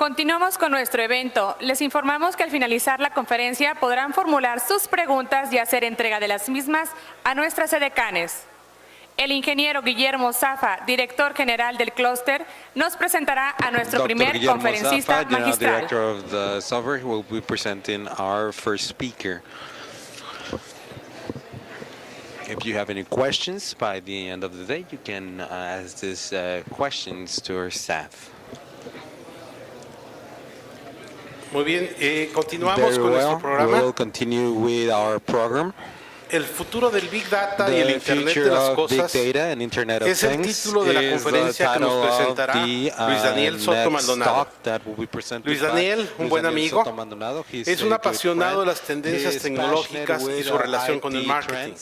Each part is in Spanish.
Continuamos con nuestro evento. Les informamos que al finalizar la conferencia podrán formular sus preguntas y hacer entrega de las mismas a nuestras edecanes. El ingeniero Guillermo Zafa, director general del clúster, nos presentará a nuestro primer conferencista magistral. Director of the software, will be presenting our first speaker. If you have any questions by the end of the day, you can ask these questions to our staff. Muy bien, continuamos con nuestro programa. We will continue with our program. El futuro del Big Data y el Internet de las cosas es el título de la conferencia que nos presentará Luis Daniel Soto Maldonado. Luis Daniel, un buen amigo, es un apasionado de las tendencias tecnológicas y su relación con el marketing.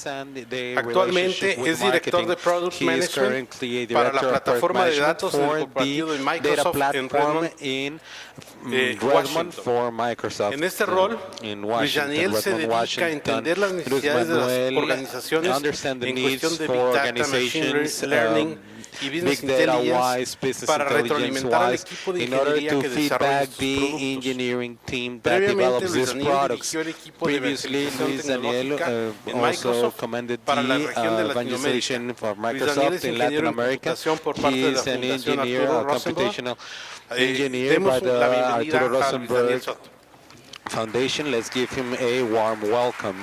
Actualmente es director de Product Management para la plataforma de datos del corporativo de Microsoft en Redmond, Washington. En este rol, Luis Daniel se dedica a entender las necesidades de las organizaciones en cuestión de Big Data, Machine Learning y Business Intelligence para retroalimentar al equipo de ingeniería que desarrolla sus productos. Previamente, Luis Daniel dirigió el equipo de evangelización tecnológica en Microsoft para la región de Latinoamérica. Luis Daniel es ingeniero en computación por parte de la Fundación Arturo Rosenberg. Demos la bienvenida a Luis Daniel Soto. Foundation, let's give him a warm welcome.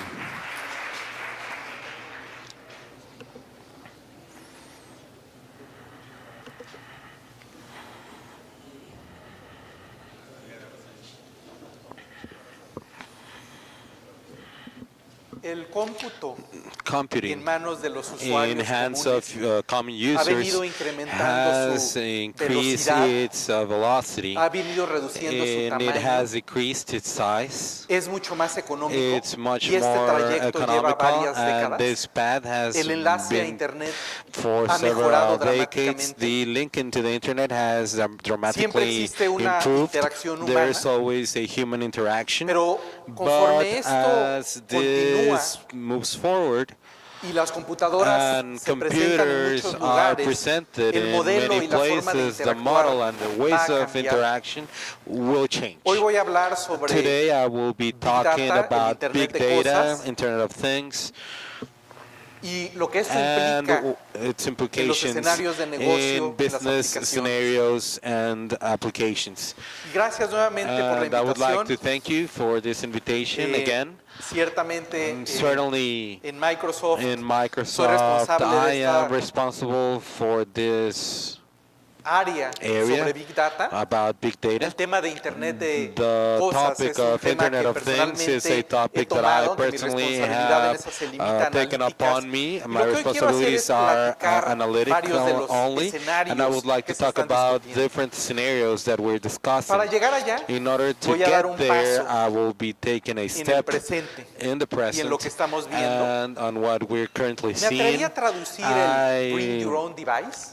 El cómputo Computing en manos de los in usuarios hands comunes of common ha venido users incrementando has su increased velocidad, its velocity, ha venido reduciendo su and it tamaño, has decreased its size. es mucho más económico It's much y este more trayecto lleva economical, varias and décadas. this path has El enlace a been Internet for ha mejorado several decades. dramáticamente. The link into the internet has Siempre dramatically existe una improved. interacción There's humana, always a human interaction, pero but conforme esto as continúa this moves forward, y las computadoras and se presentan en computers muchos are lugares, presented el in modelo many y la forma de places, the model interactuar and the va ways a of cambiar. interaction will change. Hoy voy a hablar sobre Today I will be talking Data, el about Internet big de data, cosas, Internet of Things, y lo que esto and implica its en los implications escenarios de negocio, in en las business aplicaciones. scenarios and applications. Y gracias nuevamente por la And I would like to invitación. thank you for this invitation again. Ciertamente Certainly en Microsoft in soy Microsoft, responsable I de am esta responsible for this área area sobre Big Data. about big data. El tema de Internet de The cosas topic es un of tema Internet que of Things is a personalmente he topic that I tomado, que mi personally responsabilidad en have eso se limita a taken analíticas. upon me. Y My lo que hoy quiero hacer es responsibilities are platicar varios de analytical los only, and I would escenarios like que to se talk están about discutiendo. different scenarios that we're discussing. Para llegar allá, In order to voy a dar get un there, paso I will be taking a en el step presente in the y en lo que present estamos viendo. and on what we're currently Me seeing. atrevería a traducir el Bring Your Own Device.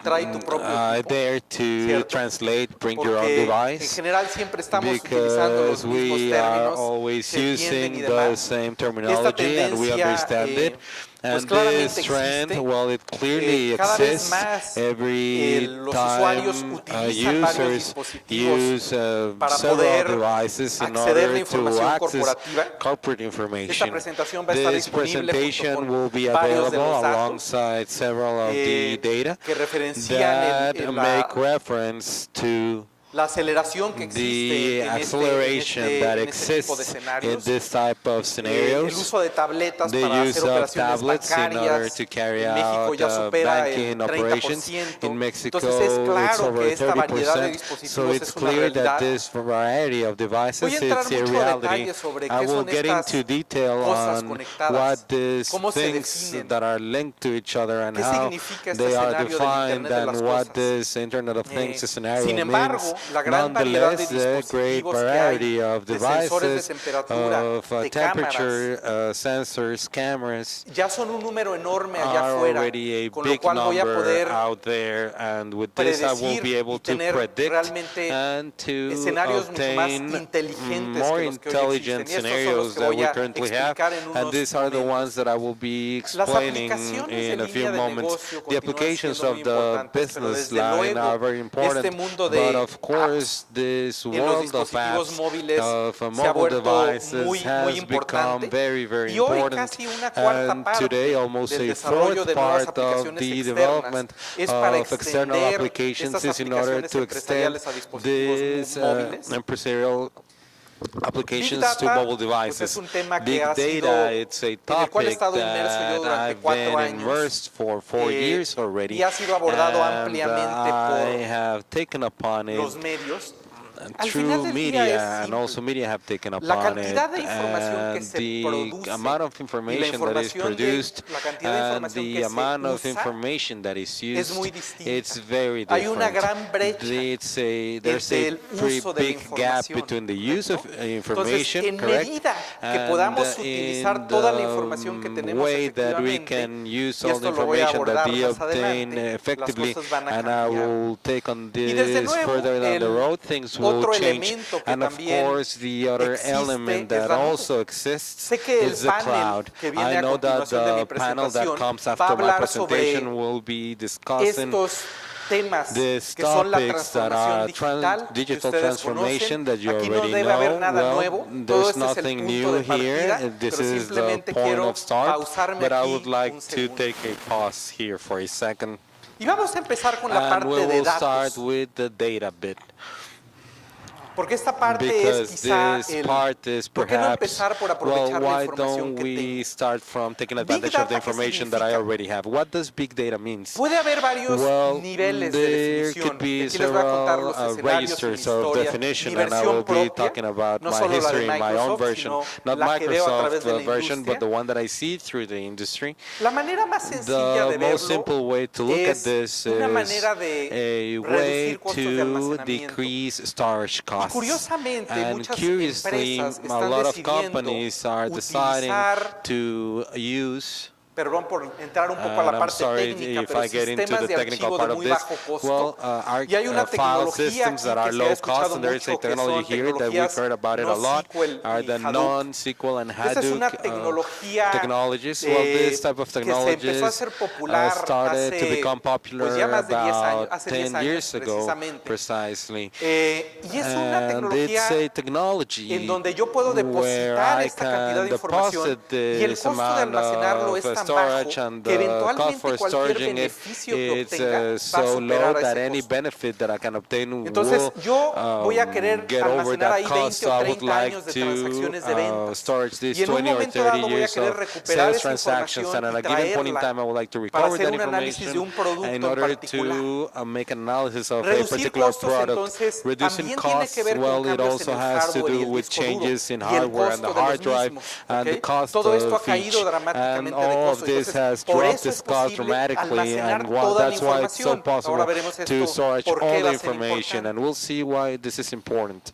Trae tu propio I equipo, dare to ¿cierto? translate Bring Your Own Porque en Device, general siempre estamos utilizando los because mismos we are términos, always se entienden y using the demás. same Y esta terminology and we tendencia understand it. pues And claramente this trend, existe. well, it clearly Cada vez exists. más Every los usuarios time utilizan varios users dispositivos use para several poder devices in acceder a la order to información access corporativa. corporate Esta information. presentación va a estar This disponible junto presentation will con be varios de available los datos alongside several of the data que referencian that la make reference to la aceleración que the existe acceleration that en este tipo de exists in escenarios, this type of el scenarios, uso de tabletas the para use hacer of operaciones tablets in order bancarias, to carry en México out ya supera el banking operations. 30%, In Mexico, entonces es it's claro over que esta variedad de 30%, so dispositivos it's es una clear that realidad. this variety of devices Voy a entrar is a mucho a reality. detalle sobre I qué will son get estas into detail cosas on conectadas, what these cómo se things definen, that are linked to each other and qué how significa este they are escenario del defined Internet de and las what cosas. this Internet of Things scenario Sin embargo, means. la gran variedad de Nonetheless, the great dispositivos que hay, variety of de sensores de devices, temperatura, of de temperature cámaras, sensors, cameras, ya son un número enorme allá are afuera, already a con lo big cual voy a number poder out there, and with this I will predecir be able y to tener predict realmente and to escenarios mucho más obtain inteligentes more que los que hoy intelligent existen. Y estos son los scenarios que that voy we a currently have, explicar en and unos these are the momentos. ones that I will be Las explaining aplicaciones in de a few línea de moments. negocio The continúan applications siendo of muy the importantes, pero business desde line luego are very important, este mundo but de of course apps this en los world of dispositivos apps, móviles of se ha mobile vuelto devices muy has become importante. very, very Y hoy important. casi una cuarta And parte today, almost del a desarrollo fourth de nuevas part of aplicaciones the externas development es para of external extender applications estas is in order aplicaciones to extend empresariales a dispositivos these móviles. empresarial Big applications to Data, mobile pues es devices. un tema que Big ha sido, data, it's a en el cual he topic estado inmerso yo that durante I've 4 been años immersed for 4 years already, y ha sido abordado and ampliamente I por have taken upon it los medios. Al through final del día media, es and also simple. media have taken La upon it, cantidad de información que and se the produce amount of y la information that is información produced la cantidad de and información the que se amount of usa information that is es muy used, distinta. it's very Hay una different. gran brecha There's entre a el pretty uso de la big gap información, between the use of ¿correcto? Entonces, information, en correct, medida que and podamos utilizar in toda la información que the tenemos way that we efectivamente, can use y all the esto lo voy a information that abordar we más obtain adelante, las effectively, cosas van a and I cambiar. will take on Y desde this luego, further down the el road, things will otro change. elemento que And of también course, the other existe element es that la nube. also exists Sé que el is the panel cloud. que viene I a know that continuación de mi the panel that presentación comes va a after my hablar sobre presentation will be discussing estos temas these que son la topics that transformación are digital que digital ustedes transformation conocen. that you Aquí no already debe haber know. nada Well, nuevo, todo there's este es el nothing punto new de partida, here. This pero is the simplemente point quiero of start, pausarme but I aquí would like un to segundo. take a pause here for a second. Y vamos a empezar con la And we parte de will start datos, with the data bit. porque esta parte es Because quizá this el part is ¿por qué no perhaps, empezar por well, aprovechar la why información don't que we tengo? start from taking Big advantage of the data, ¿qué information that I significa? already have? What does big data mean? Puede haber varios Well, niveles de there definición. could be Aquí les voy a contar los several escenarios y mi registers of historia, definition, mi and I will versión be propia, talking about no my solo la de history in my own Microsoft, version, sino not la que veo a través Microsoft de la version, but industria. the one that I see through the industry. La manera más sencilla The de most simple verlo way to look at es this una is manera de a way reducir costos de to almacenamiento. decrease storage Y costs. curiosamente, And muchas curiously, empresas a están lot of decidiendo companies are deciding utilizar, to use, perdón por entrar un poco a and la I'm parte sorry técnica, if pero I get into sistemas the de technical archivo part de of muy this. bajo costo. Well, our Y hay una file tecnología systems aquí that are que se ha low cost, escuchado and there is a mucho, que technology son here that we've tecnologías heard about it a lot, NoSQL are y the Hadoop. non-SQL and Esta es una Hadoop tecnología technologies. Well, this type of que se empezó a technologies hacer popular started to hace become popular pues ya más de 10 años, about hace 10 10 years años ago, precisamente. precisely. Y es una And it's tecnología a technology en donde yo puedo where depositar I esta cantidad can de información deposit y el this costo de amount almacenarlo of es tan bajo storage, and que the cost eventualmente for cualquier storing it beneficio que is obtenga va a so low superar a that ese any costo. benefit that I can obtain Entonces will yo voy a querer get over almacenar that ahí cost. 20 So o I would 30 like años de to transacciones de ventas. storage these Y en un 20 or momento 30 dado voy a years querer of recuperar sales esa transactions, información and at y a given point in traerla time I would like to para recover hacer that un análisis de information un producto in en order particular. to make an analysis of a Reducir particular costos product. entonces Reducing también tiene costs, que ver con well, it cambios also en el has to hardware y do el with disco duro changes in y el hardware and the costo de los hard drive mismos. and the ¿ok? cost Todo esto ha of caído each. And dramáticamente de all of costo. this Entonces, has por dropped eso es this cost posible dramatically, almacenar and toda la that's why it's so información. Ahora possible veremos to esto, storage por all qué the va a ser information, importante. and we'll see why this is important.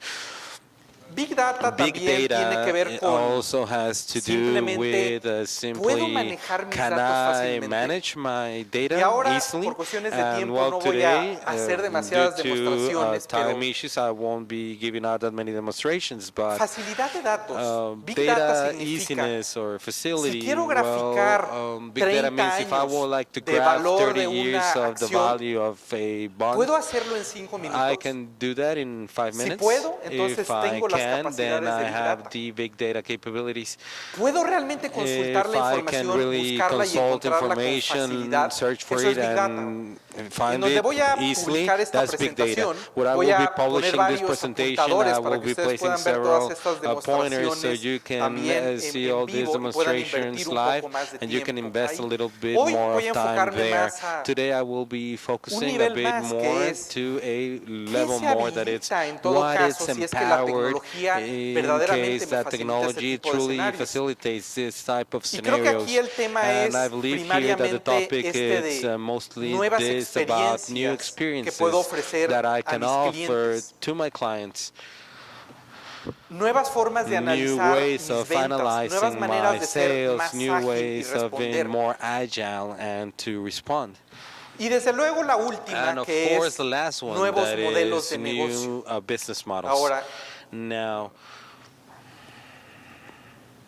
Big Data Big también tiene que data ver con also has to do simplemente with puedo simply manejar mis can datos I fácilmente. manage my Y data ahora, easily? por cuestiones de And tiempo, well, no voy today, a hacer due demasiadas to demostraciones, pero time issues, I won't be giving out that many demonstrations, but facilidad de datos. Big Data data significa, easiness or facility, si quiero graficar big data 30 means if I años would like to de graph valor 30 de una years of the acción, value of a bond, ¿puedo hacerlo en 5 I minutos? can do that in 5 Si minutes. puedo, entonces If I tengo las can, then capacidades de I Big have Data. the big data capabilities. ¿Puedo realmente consultar If la I can información, really buscarla y consult encontrarla con information, facilidad? search for Eso es it, Big Data. and En find donde it voy a easily, publicar esta that's big data. presentación, What I voy will be a poner publishing this varios presentation, apuntadores I para will que be ustedes placing puedan ver todas several estas pointers so demostraciones you can también see en all these vivo y puedan demonstrations invertir un live, poco más de and you can tiempo invest a ahí. little bit Hoy more voy a of time enfocarme there. más a Today I will be un focusing a nivel bit más que more es to a ¿qué level se more that it's habilita en todo what caso is si es que la empowered tecnología in verdaderamente case me that facilita este technology tipo de truly escenarios? facilitates this type of Y creo que aquí scenarios. el tema And I es believe here that the primariamente topic is de mostly nuevas this about new experiencias que puedo experiences ofrecer that I a can mis offer clientes. to my clients. Nuevas formas de New analizar ways mis of ventas, nuevas analyzing maneras my de ser sales, más new ágil y ways of being responder. more agile and to respond. Y desde luego la And última of que course, es the last one nuevos that modelos is de negocio. new business models. Ahora, Now,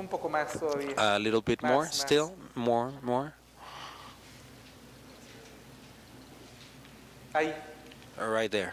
Un poco más todavía. A little bit more, still, more. Ahí. Right there.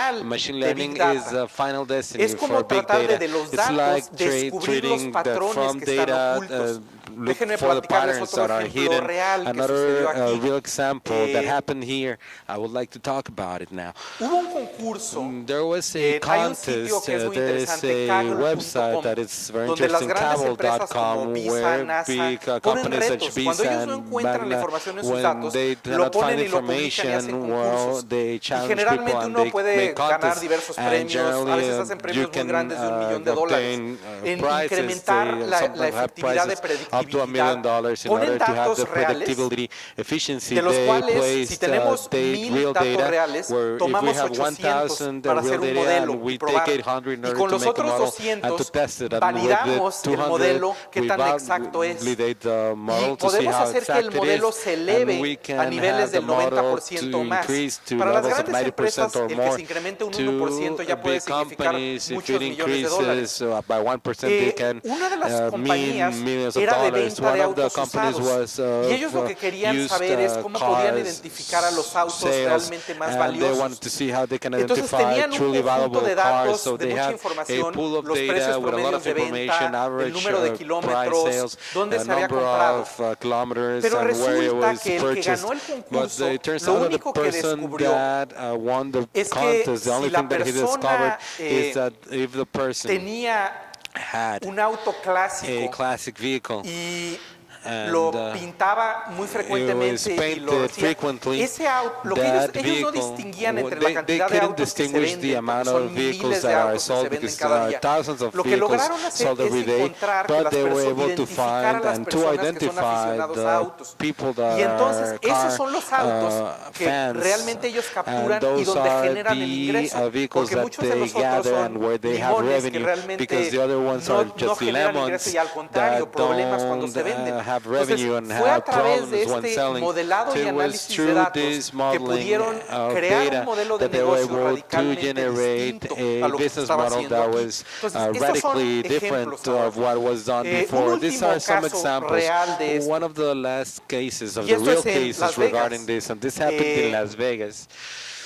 final Machine de learning Big Data. is a final destiny Es como for big tratar data. de los It's like datos descubrir los treating patrones from que están data, ocultos. look Déjenme for the platicarles patterns otro that are ejemplo hidden. real que Another sucedió aquí. real example that Eh, happened here. I would like to talk about it now. Hubo un concurso, There was a hay un sitio contest. que es muy There is interesante, a website Kaggle.com, that is very donde las interesting, grandes empresas como Cable.com, Visa, where NASA, big ponen companies such retos. Visa Cuando ellos no and encuentran la Magna, información en sus when datos, they lo cannot ponen find y lo publican y hacen information, well, concursos. they Y challenge people generalmente and uno they puede make ganar contests. diversos And premios, a generally, veces hacen you premios muy can grandes de $1 millón de dólares. obtain En prizes. incrementar They la sometimes have efectividad de prizes up to $1 million predictibilidad, in ponen order to have datos the reales, predictability efficiency. de los They cuales, si placed tenemos real 1000 datos data, reales, where if we tomamos have 800 1,000 para real hacer un data modelo and y we probar. take 800 in Y order con to los make a otros model and to 200 test it, and with the validamos el 200 modelo, qué we tan exacto es. validate the Y model to see podemos how hacer que el exact it modelo is, se and eleve we a can niveles have the del model 90% to o más. increase to Para las levels of grandes 90% empresas, or el que more. se incremente un To 1% ya puede big significar companies, if muchos it millones de dólares. increases by 1%, they can Una de las compañías mean millions of era de dollars. venta One de of the autos companies usados. was Y ellos lo que querían used saber es cómo podían cars identificar a los autos sales, realmente más and they wanted valiosos. to see how they can Entonces identify tenían un truly conjunto valuable de cars. datos So de they mucha had a información, pool of los precios data with a lot promedios of de information, venta, el average número de price kilómetros, sales, dónde se había number comprado. of kilometers, Pero and where it resulta was que el que purchased. ganó el But concurso, it turns lo out that the único que person descubrió that won the es que contest, the si only la thing that he discovered persona is that if the person tenía had un auto a clásico classic vehicle y and lo pintaba muy it was frecuentemente y lo painted hacía. frequently, Ese auto, lo que that ellos no vehicle, distinguían entre they la cantidad de couldn't autos que se distinguish the venden, porque amount son of vehicles miles de that are autos que se sold venden because cada día. thousands of Lo que vehicles lograron hacer sold es every day, encontrar que but las they were personas, able to identificar a find las and to personas que son identify aficionados a the autos. people that Y entonces are esos car son los autos que fans, realmente ellos and capturan y those donde are generan el the ingreso, vehicles porque that muchos de they los otros gather son and where they have limones que revenue, realmente because the other ones are no just generan ingreso lemons y al contrario, that problemas cuando se don't venden. have Entonces, revenue and fue a have través de problems when este selling. modelado So y it was análisis de through datos this que modeling pudieron of crear un data modelo de that they were negocio able to radicalmente generate distinto a a lo que se business estaba model haciendo that aquí. was Entonces, estos son radically different ejemplos ahora. of what was done Un before. These último are some caso examples. real de esto. One of the last cases of Y the esto real es en cases Las regarding Vegas. this, and this happened in Las Vegas.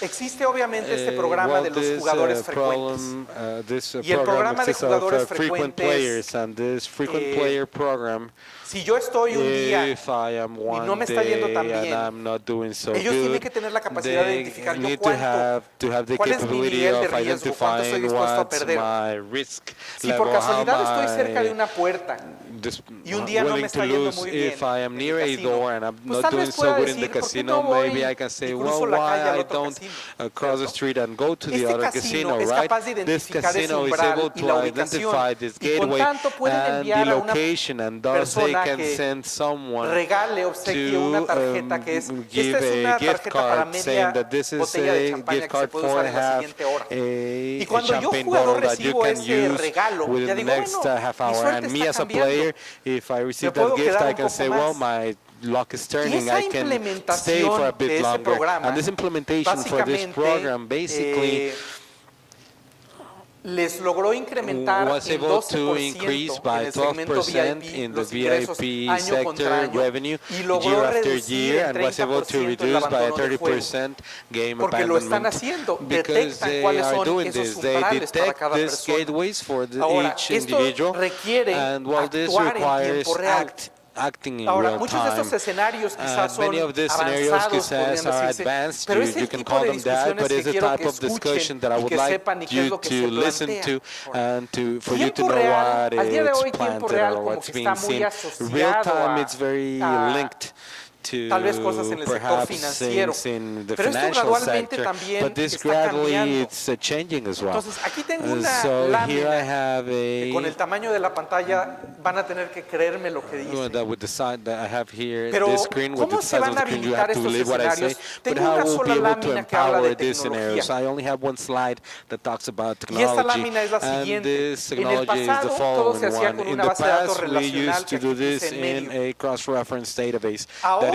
Existe obviamente este programa de los jugadores frecuentes. Y el programa de jugadores frequent frecuentes, players, and this frequent player program, si yo estoy un día if I am y one no me está yendo tan day and bien, I'm not doing so ellos good, tienen que tener la capacidad de they identificar yo need cuánto, to have the cuál es mi capability nivel de of riesgo, cuánto estoy identifying dispuesto a what's perder. my risk Si level, por casualidad estoy cerca de how una puerta y un día no me willing está to yendo lose muy bien if I am en near el a casino, door and I'm pues not tal doing vez so pueda good in the decir, ¿por qué casino, no voy maybe I can say, y well, cruzo la calle why al I otro don't casino? cross the ¿Cierto? street and go to the Este other casino casino, es right? capaz de This identificar ese casino is umbral able y to la ubicación, identify this y con gateway tanto pueden and the enviar a una location, and thus they persona can que send someone regale, obsequie una to tarjeta que es, give esta es una a gift tarjeta para card saying media that this is botella de a champaña gift que se card puede for usar en la half siguiente hora. a Y cuando yo champagne jugador bottle that you recibo can ese use regalo, within ya the digo, next bueno, half mi hour. suerte And me está as a cambiando. player, if I receive Me puedo that gift, quedar I un can poco say, más. well, my luck is Y turning. esa I can stay implementación for a de bit ese longer. programa, And this implementation for this básicamente, program basically les logró incrementar was en able to 12% increase en by el segmento 12% VIP in the los ingresos VIP año contra sector año revenue y logró year after reducir year, en and was able to 30% el reduce by abandono del juego. 30% game Porque lo están abandonment, haciendo, because detectan they cuáles are son doing esos this. They umbrales para detect cada these persona. gateways for Ahora, each esto individual, requiere and while this actuar en requires tiempo real. acting in Ahora, real muchos de estos time. escenarios quizás son Many of these scenarios avanzados, quizás podrían are decirse, advanced, pero es you el can tipo call de them that, discusiones but que it's the quiero type que of discussion escuchen that I y would que like sepan y qué es you lo que to se listen plantea. to, and for you to Tiempo know real, what al día de is hoy, tiempo planted real or como what's que being está muy seen. asociado Real time, a- it's very a linked to tal vez cosas en el sector perhaps financiero. things in the Pero esto financial gradualmente sector, también but this está gradually cambiando. it's changing as well. Entonces, aquí tengo una So here I lámina have que con el a tamaño de la pantalla van a tener que creerme lo que dice. that with the side that I have here, Pero, this screen with ¿cómo the se size van of a the screen, you habilitar have to estos believe what I say. escenarios? But Tengo how una we'll be sola able to lámina que habla empower de these scenarios? tecnología. I only have one slide that talks about Y esta technology, lámina es la and siguiente. this En el technology is the pasado, todo following se hacía one. con In una the base de datos past, we relacional used que to do aquí puse this en in medio. a cross-reference database that Ahora,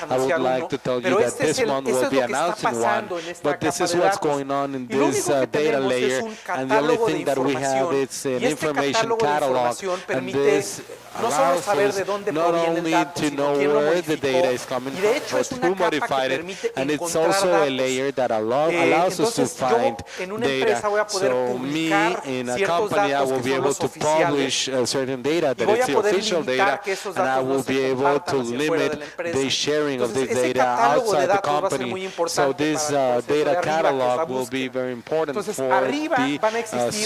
vamos a anunciar uno, pero esto es lo que está pasando en esta capa de datos. Y lo único que tenemos es un catálogo de información, y este catálogo de información permite no solo saber de dónde proviene el dato, sino quién lo modificó, y de hecho es una capa que permite encontrar datos. Entonces yo en una empresa voy a poder publicar ciertos datos que son los oficiales, y voy a poder limitar que esos datos no se compartan hacia fuera de la empresa. Entonces ese catálogo de datos va a ser muy importante para el proceso de arriba, que es la búsqueda. Entonces arriba van a existir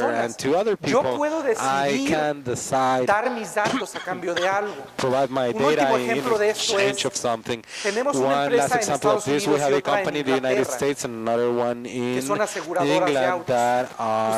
personas. Yo puedo decidir dar mis datos a cambio de algo. Un último ejemplo de esto es, tenemos una empresa en Estados Unidos y otra en Inglaterra, que son aseguradoras de autos.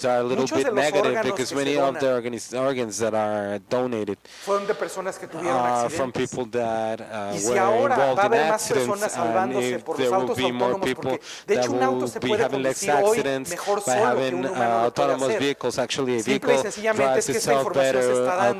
those are a little Muchos de bit los negative órganos because que many se of the donan organs that are donated fueron de personas que tuvieron from accidentes. people that Y si were ahora va a involved in haber más accidents, personas and salvándose if por there los will autos be more autónomos, people porque de that hecho un auto will se be puede having less conducir hoy accidents mejor by solo que having un humano lo puede autonomous hacer. vehicles, actually a Simple y vehicle sencillamente drives es que esta itself información se better está dando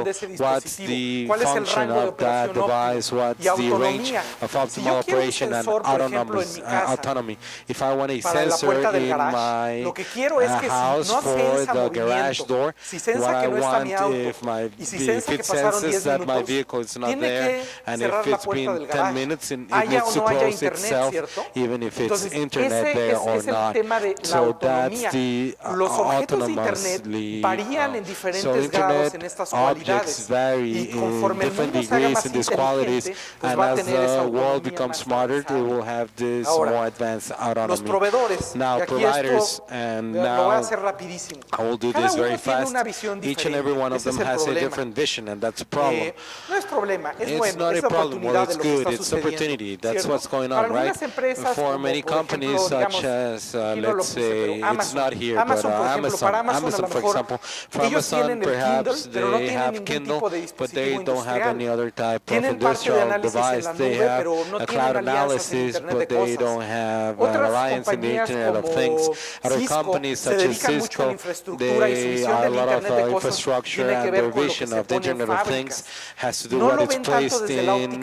operación de ese dispositivo, cuál es el rango de operación óptimo y autonomía. Si yo quiero un sensor, por ejemplo, en mi casa, para la puerta del garage, lo que quiero es que si no sensa movimiento, si sensa que no está mi auto, y si sensa que pasaron 10 minutos my vehicle is not there, and if it's been 10 minutes, it needs to close itself, even if it's internet there or not. So that's the autonomously. So internet objects vary in different degrees in these qualities, and as the world becomes smarter, it will have this more advanced autonomy. Now, providers, and now I will do this very fast. Each and every one of them has a different vision, and that's a problem. It's not a problem. Well, it's good. It's opportunity. That's what's going on, right? For many companies, such as, let's say, it's not here, but Amazon, for example. For Amazon, perhaps they have Kindle, but they don't have any other type of industrial device. They have a cloud analysis, but they don't have an alliance in the Internet of Things. Other companies such as Cisco, they are a lot of infrastructure, and their vision of the Internet of Things has to do with what it's placed in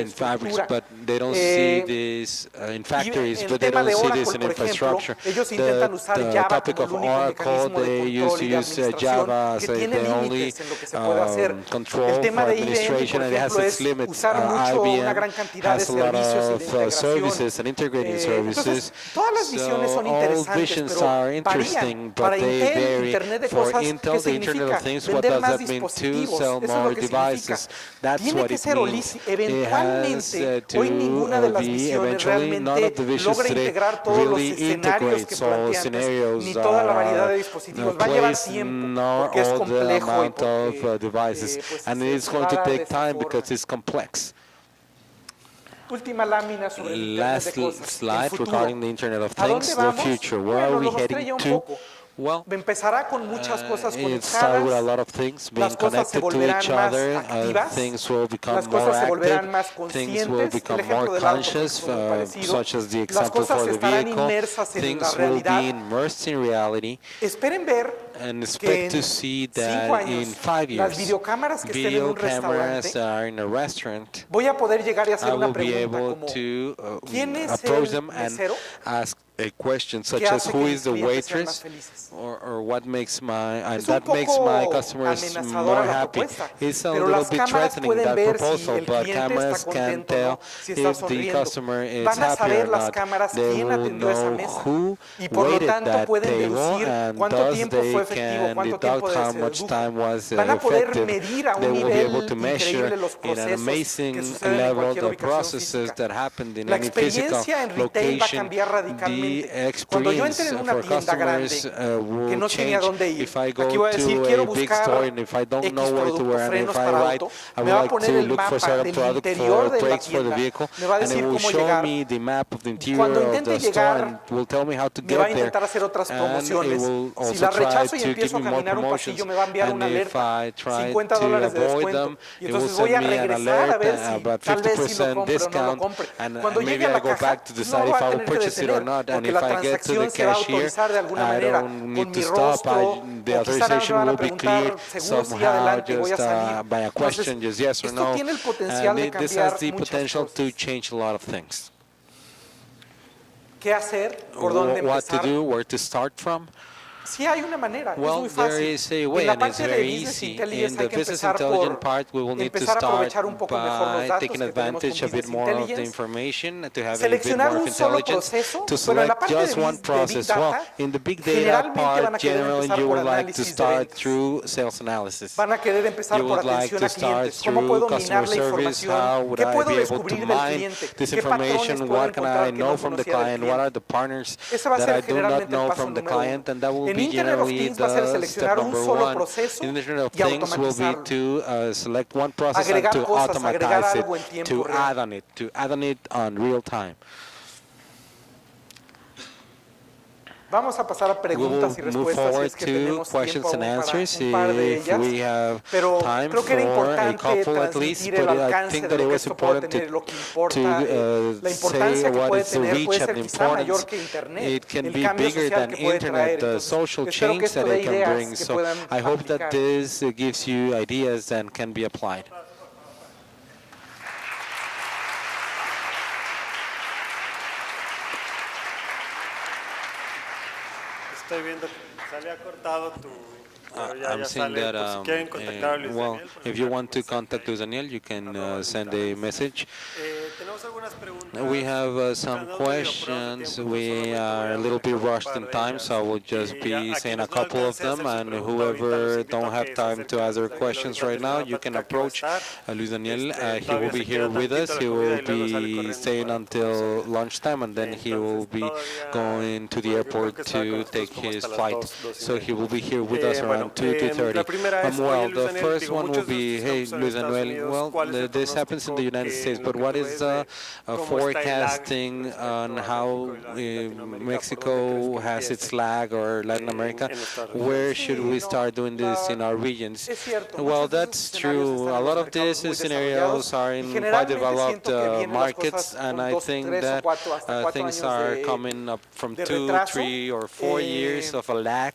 fabrics, but they don't see this in factories, but they don't see this in infrastructure. The topic of Oracle, they used to use Java as the only control for administration, and it has its limits. IBM has a lot of services and integrating services. So all visions are interesting, but they vary. For Intel, the Internet of Things, what does that mean? To sell more devices. That's what it means. It has to be eventually, none of the visions today really integrates all scenarios place, nor all the amount of devices. And it's going to take time because it's complex. Last slide regarding the Internet of Things, the future. Where are we heading to? Well, it starts with a lot of things being connected to each other. Things will become more active. Things will become more conscious, such as the example for the vehicle. Things will be immersed in reality. And expect to see that in 5 years, video cameras are in a restaurant. I will be able to approach them and ask a question such as who is the waitress, or what makes my customers more happy. It's a little bit threatening, that proposal, but cameras can tell if the customer is happy or not. They will know who waited that table, and thus they can deduct how much time was effective. They will be able to measure in an amazing level the processes that happened in any physical location. The experience for customers will change. If I go to a big store and if I don't know where to wear, and if I would like to look for certain product for brakes for the vehicle, and it will show me the map of the interior of the store and will tell me how to get there, and it will also try to give me more promotions, and if I try to avoid them, it will send me an alert about 50% discount, and maybe I go back to decide if I will purchase it or not. And if I get to the cashier, I don't need to stop. The authorization will be cleared somehow, just by a question, just yes or no. And this has the potential to change a lot of things. What to do, where to start from? Well, there is a way, and it's very easy. In the business intelligence part, we will need to start by taking advantage a bit more of the information, to have a bit more of intelligence, to select just one process. Well, in the big data part, generally, you would like to start through sales analysis. You would like to start through customer service. How would I be able to mine this information? What can I know from the client? What are the partners that I do not know from the client? And that will be generally the step number one. In the Internet of Things will be to select one process and to automatize it, to add on it on real time. Vamos a pasar a preguntas y respuestas si es que tenemos tiempo para un par de ellas, pero creo que era importante transmitir el alcance de lo que esto puede tener, lo que importa, la importancia que puede tener, puede ser quizá mayor que Internet, el cambio social que puede traer. Entonces, espero que esto dé ideas que puedan I hope that this gives you ideas and can be applied. Estoy viendo que se había cortado tu... I'm saying that, well, if you want to contact Luis Daniel, you can send a message. We have some questions. We are a little bit rushed in time, so I will just be saying a couple of them, and whoever don't have time to ask their questions right now, you can approach Luis Daniel. He will be here with us. He will be staying until lunchtime, and then he will be going to the airport to take his flight. So he will be here with us around 2:30. Well, the first one will be, hey, Luis Manuel, well, this happens in the United States, but what is the forecasting on how Mexico has its lag, or Latin America? Where should we start doing this in our regions? Well, that's true. A lot of these scenarios are in quite developed markets, and I think that things are coming up from 2, 3, or 4 years of a lag,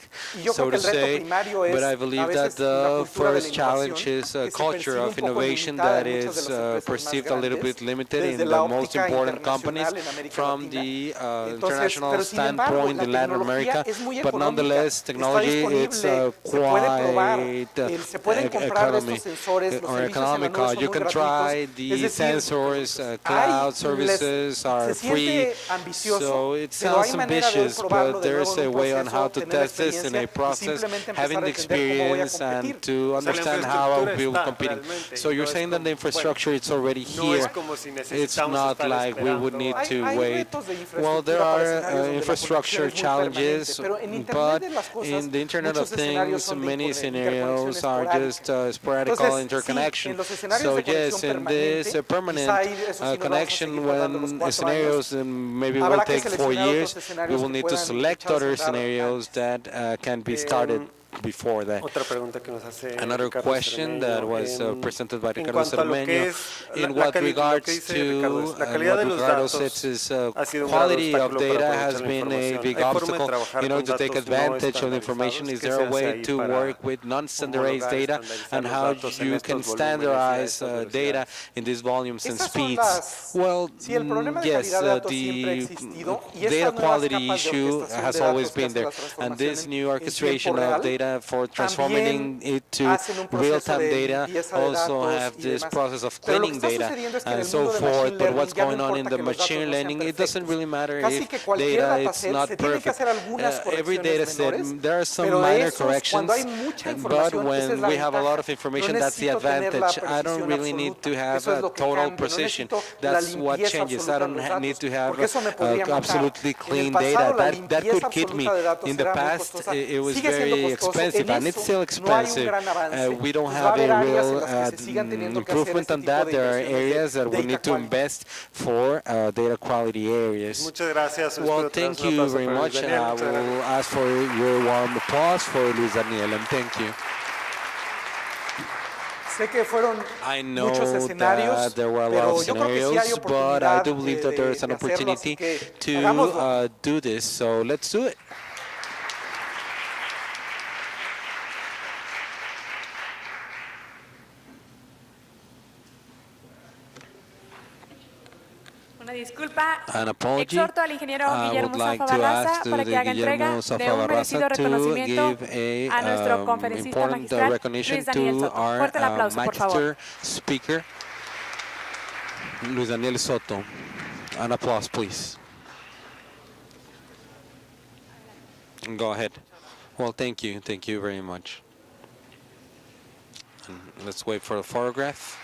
so to say. But I believe that the first challenge is a culture of innovation that is perceived a little bit limited in the most important companies from the international standpoint in Latin America. But nonetheless, technology it's quite economical. You can try the sensors, cloud services are free, so it sounds ambitious, but there's a way on how to test this in a process, having the experience and to understand how we'll be competing. So you're saying that the infrastructure is already here. It's not like we would need to wait. Well, there are infrastructure challenges, but in the Internet of Things, many scenarios are just sporadical interconnection. So yes, in this permanent connection, when scenarios maybe will take 4 years, we will need to select other scenarios that can be started before that. Another question that was presented by Ricardo Cermeño, in what regards to what Ricardo says is quality of data has been a big obstacle in order to take advantage of the information. Is there a way to work with non-standardized data, and how you can standardize data in these volumes and speeds? Well, yes, the data quality issue has always been there, and this new orchestration of data for transforming it to real-time data also have this process of cleaning data and so forth. But what's going on in the machine learning, it doesn't really matter if data it's not perfect. Every data set, there are some minor corrections, but when we have a lot of information, that's the advantage. I don't really need to have a total precision. That's what changes. I don't need to have absolutely clean data. That could kid me. In the past, it was very expensive, and it's still expensive. We don't have a real improvement on that. There are areas that we need to invest for data quality areas. Well, thank you very much, and I will ask for your warm applause for Luis Daniel, and thank you. I know that there were a lot of scenarios, but I do believe that there is an opportunity to do this, so let's do it. An apology. I would like to ask to Guillermo Safa Barraza to give a important recognition to our Magistral speaker, Luis Daniel Soto. An applause, please. Go ahead. Well, thank you very much. And let's wait for the photograph.